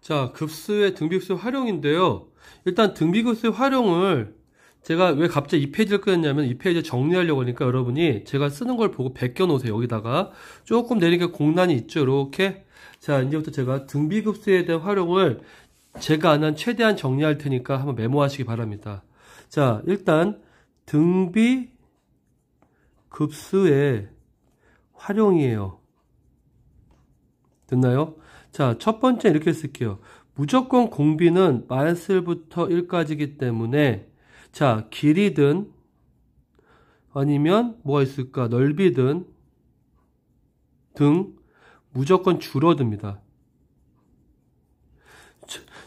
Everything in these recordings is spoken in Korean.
자, 급수의 등비급수의 활용인데요. 일단 등비급수의 활용을 제가 왜 갑자기 이 페이지를 끄었냐면 이 페이지 정리하려고 하니까 여러분이 제가 쓰는 걸 보고 베껴 놓으세요. 여기다가 조금 내리니까 공란이 있죠. 이렇게. 자, 이제부터 제가 등비급수에 대한 활용을 제가 아는 한 최대한 정리할 테니까 한번 메모하시기 바랍니다. 자, 일단 등비급수의 활용이에요. 됐나요? 자, 첫 번째 이렇게 쓸게요. 무조건 공비는 마이너스1부터 1까지이기 때문에 자, 길이든 아니면 뭐가 있을까? 넓이든 등 무조건 줄어듭니다.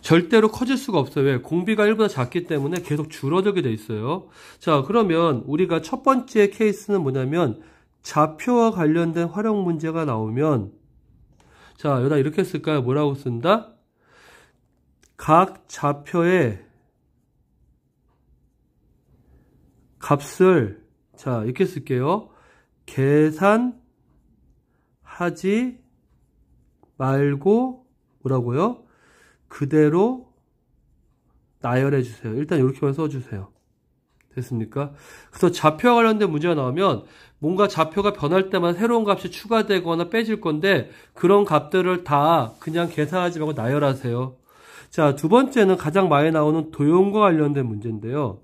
절대로 커질 수가 없어요. 왜? 공비가 1보다 작기 때문에 계속 줄어들게 돼 있어요. 자, 그러면 우리가 첫 번째 케이스는 뭐냐면 좌표와 관련된 활용 문제가 나오면 자, 여기다 이렇게 쓸까요? 뭐라고 쓴다? 각 좌표의 값을 자, 이렇게 쓸게요. 계산하지 말고 뭐라고요? 그대로 나열해 주세요. 일단 이렇게만 써주세요. 됐습니까? 그래서 좌표와 관련된 문제가 나오면 뭔가 좌표가 변할 때마다 새로운 값이 추가되거나 빼질 건데 그런 값들을 다 그냥 계산하지 말고 나열하세요. 자, 두 번째는 가장 많이 나오는 도형과 관련된 문제인데요.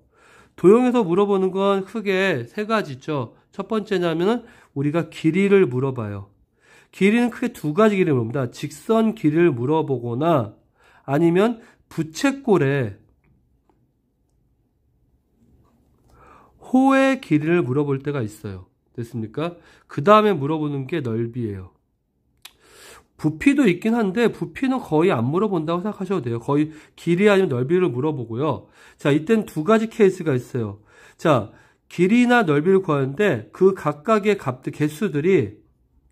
도형에서 물어보는 건 크게 세 가지죠. 첫 번째냐면은 우리가 길이를 물어봐요. 길이는 크게 두 가지 길이를 물어봅니다. 직선 길이를 물어보거나 아니면 부채꼴에 호의 길이를 물어볼 때가 있어요. 됐습니까? 그 다음에 물어보는 게 넓이에요. 부피도 있긴 한데 부피는 거의 안 물어본다고 생각하셔도 돼요. 거의 길이 아니면 넓이를 물어보고요. 자, 이땐 두 가지 케이스가 있어요. 자, 길이나 넓이를 구하는데 그 각각의 값들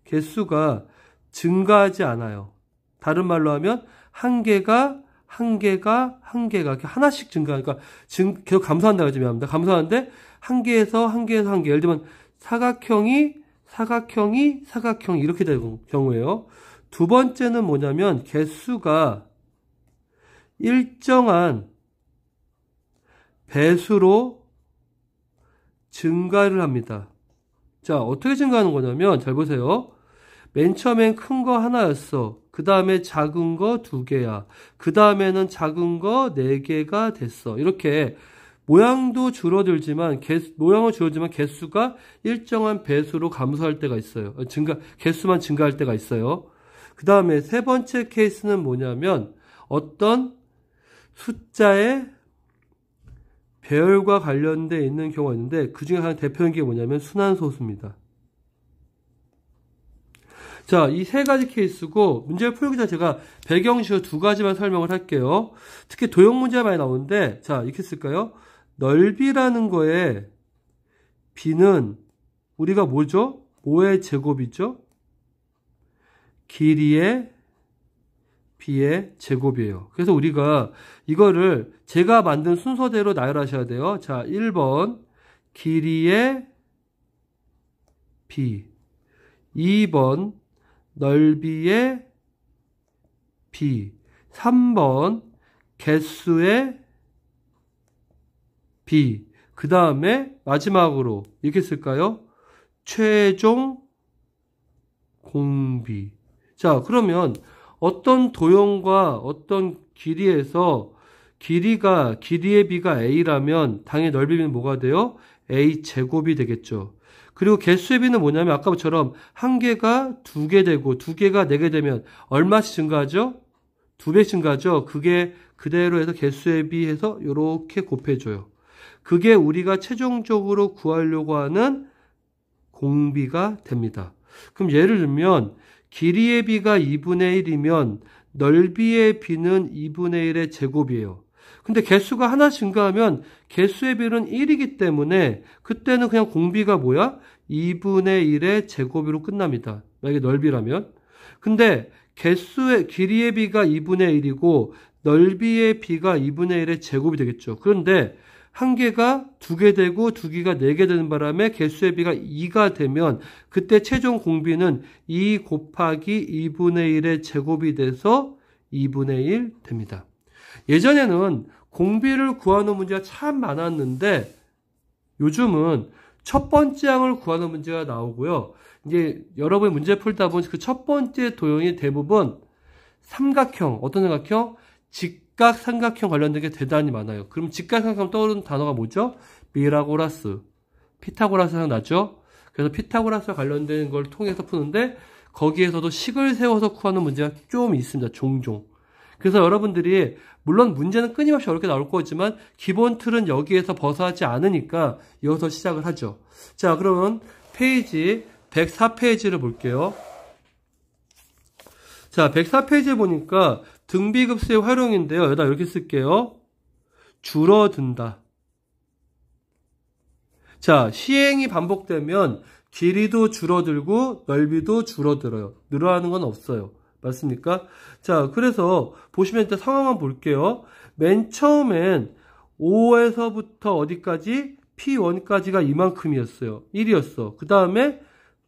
개수가 증가하지 않아요. 다른 말로 하면 한 개가 이렇게 하나씩 증가하니까 계속 감소한다고 하지 미안합니다. 감소하는데 한 개에서 한 개. 예를 들면 사각형이 이렇게 되는 경우예요. 두 번째는 뭐냐면 개수가 일정한 배수로 증가를 합니다. 자, 어떻게 증가하는 거냐면 잘 보세요. 맨 처음엔 큰 거 하나였어. 그 다음에 작은 거 2개야. 그 다음에는 작은 거 4개가 됐어. 이렇게 모양은 줄어들지만 개수가 일정한 배수로 감소할 때가 있어요. 개수만 증가할 때가 있어요. 그 다음에 세 번째 케이스는 뭐냐면 어떤 숫자의 배열과 관련되어 있는 경우가 있는데 그 중에 하나 대표적인 게 뭐냐면 순환소수입니다. 자, 이 세 가지 케이스고 문제를 풀기 전에 제가 배경식으로 두 가지만 설명을 할게요. 특히 도형 문제가 많이 나오는데 자, 이렇게 쓸까요? 넓이라는 거에 b는 우리가 뭐죠? 5의 제곱이죠? 길이의 b의 제곱이에요. 그래서 우리가 이거를 제가 만든 순서대로 나열하셔야 돼요. 자, 1번 길이의 b, 2번 넓이의 b, 3번 개수의 b, 그 다음에 마지막으로 이렇게 쓸까요? 최종 공비. 자, 그러면 어떤 도형과 어떤 길이에서 길이의 b가 a라면 당연히 넓이 b는 뭐가 돼요? a 제곱이 되겠죠. 그리고 개수의 b는 뭐냐면 아까처럼 한 개가 2개 되고 2개가 4개 되면 얼마씩 증가하죠? 2배 증가하죠. 그게 그대로 해서 개수의 b 해서 이렇게 곱해줘요. 그게 우리가 최종적으로 구하려고 하는 공비가 됩니다. 그럼 예를 들면 길이의 b가 2분의 1이면 넓이의 b는 2분의 1의 제곱이에요. 근데 개수가 하나 증가하면 개수의 b는 1이기 때문에 그때는 그냥 공비가 뭐야? 2분의 1의 제곱으로 끝납니다. 만약에 넓이라면. 근데 길이의 b가 2분의 1이고 넓이의 b가 2분의 1의 제곱이 되겠죠. 그런데 한 개가 2개 되고 2개가 4개 되는 바람에 개수의 b가 2가 되면 그때 최종 공비는 2 곱하기 2분의 1의 제곱이 돼서 2분의 1 됩니다. 예전에는 공비를 구하는 문제가 참 많았는데 요즘은 첫 번째 항을 구하는 문제가 나오고요. 이제 여러분이 문제 풀다 보면 그 첫 번째 도형이 대부분 삼각형, 어떤 삼각형? 직각삼각형 관련된 게 대단히 많아요. 그럼 직각삼각형 떠오르는 단어가 뭐죠? 피타고라스. 피타고라스 생각나죠? 그래서 피타고라스와 관련된 걸 통해서 푸는데 거기에서도 식을 세워서 구하는 문제가 좀 있습니다. 종종. 그래서 여러분들이 물론 문제는 끊임없이 어렵게 나올 거지만 기본 틀은 여기에서 벗어나지 않으니까 이어서 시작을 하죠. 자, 그러면 페이지 104페이지를 볼게요. 자, 104페이지에 보니까 등비급수의 활용인데요. 여기다 이렇게 쓸게요. 줄어든다. 자, 시행이 반복되면 길이도 줄어들고 넓이도 줄어들어요. 늘어나는 건 없어요. 맞습니까? 자, 그래서 보시면 일단 상황만 볼게요. 맨 처음엔 5에서부터 어디까지? P1까지가 이만큼이었어요. 1이었어. 그 다음에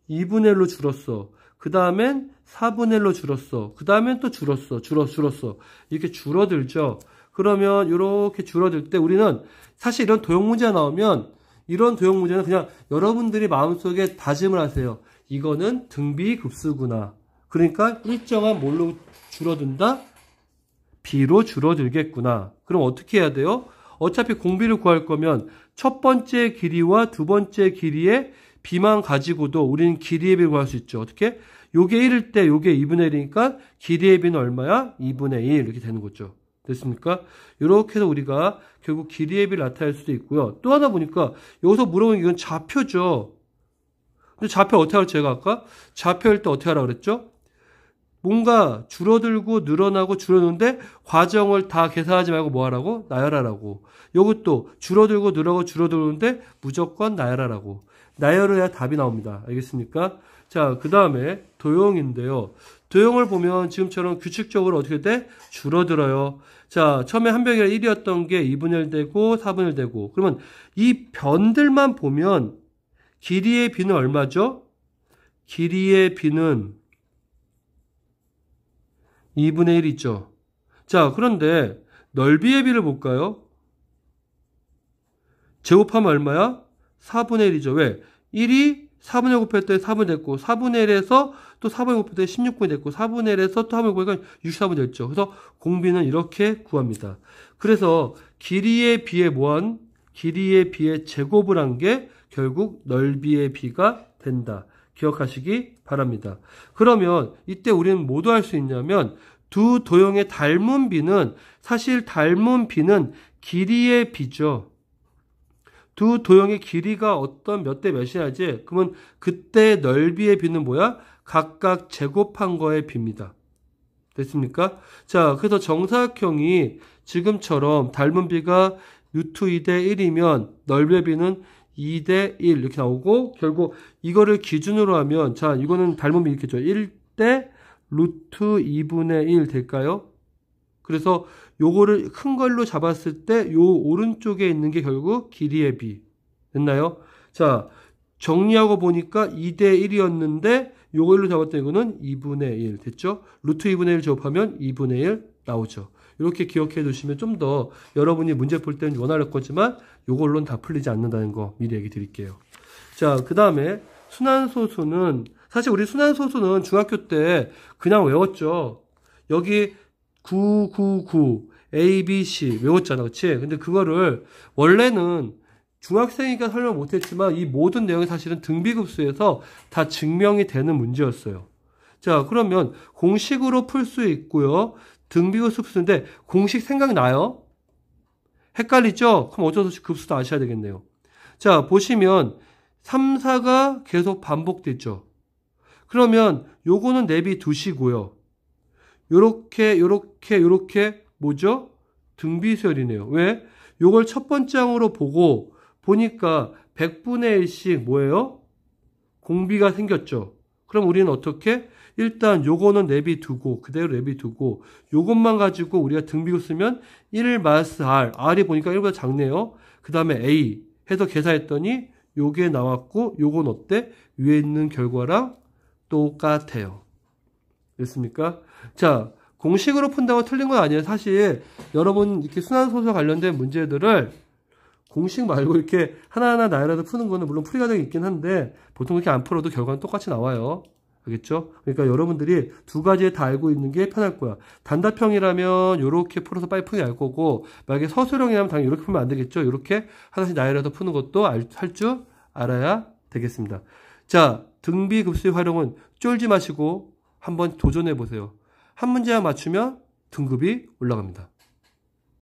2분의 1로 줄었어. 그 다음엔 4분의 1로 줄었어. 그 다음엔 또 줄었어. 줄었어. 이렇게 줄어들죠. 그러면 이렇게 줄어들 때 우리는 사실 이런 도형 문제가 나오면 이런 도형 문제는 그냥 여러분들이 마음속에 다짐을 하세요. 이거는 등비급수구나. 그러니까 일정한 뭘로 줄어든다? B로 줄어들겠구나. 그럼 어떻게 해야 돼요? 어차피 공비를 구할 거면 첫 번째 길이와 두 번째 길이의 B만 가지고도 우리는 길이의 B를 구할 수 있죠. 어떻게? 요게 1일 때 요게 2분의 1이니까 길이의 B는 얼마야? 2분의 1 이렇게 되는 거죠. 됐습니까? 이렇게 해서 우리가 결국 길이의 B를 나타낼 수도 있고요. 또 하나 보니까 여기서 물어보는 게 이건 좌표죠. 근데 좌표 어떻게 하라고 제가 아까? 좌표일 때 어떻게 하라고 그랬죠? 뭔가 줄어들고 늘어나고 줄어드는데 과정을 다 계산하지 말고 뭐 하라고? 나열하라고. 요것도 줄어들고 늘어나고 줄어드는데 무조건 나열하라고. 나열을 해야 답이 나옵니다. 알겠습니까? 자, 그 다음에 도형인데요. 도형을 보면 지금처럼 규칙적으로 어떻게 돼? 줄어들어요. 자, 처음에 한 병이라 1이었던 게 2분의 1 되고 4분의 1 되고. 그러면 이 변들만 보면 길이의 B는 얼마죠? 길이의 B는 2분의 1 있죠. 자, 그런데 넓이의 B를 볼까요? 제곱하면 얼마야? 4분의 1이죠. 왜? 1이 4분의 1 곱할 때 4분의 됐고 4분의 1에서 또 4분의 1 곱할 때 16분이 됐고 4분의 1에서 또 4분의 1 곱하니까 64분이 됐죠. 그래서 공비는 이렇게 구합니다. 그래서 길이의 B의 뭐한? 길이의 B의 제곱을 한 게 결국 넓이의 B가 된다. 기억하시기 바랍니다. 그러면 이때 우리는 뭐도 할 수 있냐면 두 도형의 닮은 B는 사실 닮은 B는 길이의 B죠. 두 도형의 길이가 어떤 몇 대 몇이야지 그러면 그때 넓이의 B는 뭐야? 각각 제곱한 거의 B입니다. 됐습니까? 자, 그래서 정사각형이 지금처럼 닮은 B가 루트 2대 1이면 넓이의 B는 2대 1 이렇게 나오고 결국 이거를 기준으로 하면 자 이거는 닮은 B 이렇게 죠 1대 루트 2분의 1 될까요? 그래서 요거를 큰 걸로 잡았을 때 요 오른쪽에 있는 게 결국 길이의 B 됐나요? 자 정리하고 보니까 2대 1이었는데 요걸로 잡았던 이거는 2분의 1 됐죠? 루트 2분의 1 제곱하면 2분의 1 나오죠. 이렇게 기억해 두시면 좀 더 여러분이 문제 풀 때는 원활할 거지만 요걸로는 다 풀리지 않는다는 거 미리 얘기 드릴게요. 자, 그 다음에 순환소수는 사실 우리 순환소수는 중학교 때 그냥 외웠죠. 여기 999 A, B, C 외웠잖아. 그치? 근데 그거를 원래는 중학생이니까 설명 못했지만 이 모든 내용이 사실은 등비급수에서 다 증명이 되는 문제였어요. 자, 그러면 공식으로 풀 수 있고요. 등비급수 푸는데 공식 생각나요? 헷갈리죠? 그럼 어쩔 수 없이 급수도 아셔야 되겠네요. 자, 보시면 3, 4가 계속 반복됐죠. 그러면 요거는 내비 두시고요. 요렇게 뭐죠? 등비수열이네요. 왜? 요걸 첫 번째 항으로 보고 보니까 100분의 1씩 뭐예요? 공비가 생겼죠. 그럼 우리는 어떻게? 일단 요거는 내비두고 그대로 내비두고 요것만 가지고 우리가 등비고 쓰면 1 마이너스 R R이 보니까 1보다 작네요. 그 다음에 A 해서 계산했더니 요게 나왔고 요건 어때? 위에 있는 결과랑 똑같아요. 됐습니까? 자 공식으로 푼다고 틀린 건 아니에요. 사실 여러분 이렇게 순환소수와 관련된 문제들을 공식 말고 이렇게 하나하나 나열해서 푸는 거는 물론 풀이 과정이 있긴 한데 보통 그렇게 안 풀어도 결과는 똑같이 나와요. 알겠죠? 그러니까 여러분들이 두 가지 다 알고 있는 게 편할 거야. 단답형이라면 이렇게 풀어서 빨리 푸는 게 알 거고, 만약에 서술형이라면 당연히 이렇게 풀면 안 되겠죠? 이렇게 하나씩 나열해서 푸는 것도 할 줄 알아야 되겠습니다. 자, 등비급수의 활용은 쫄지 마시고 한번 도전해 보세요. 한 문제만 맞추면 등급이 올라갑니다.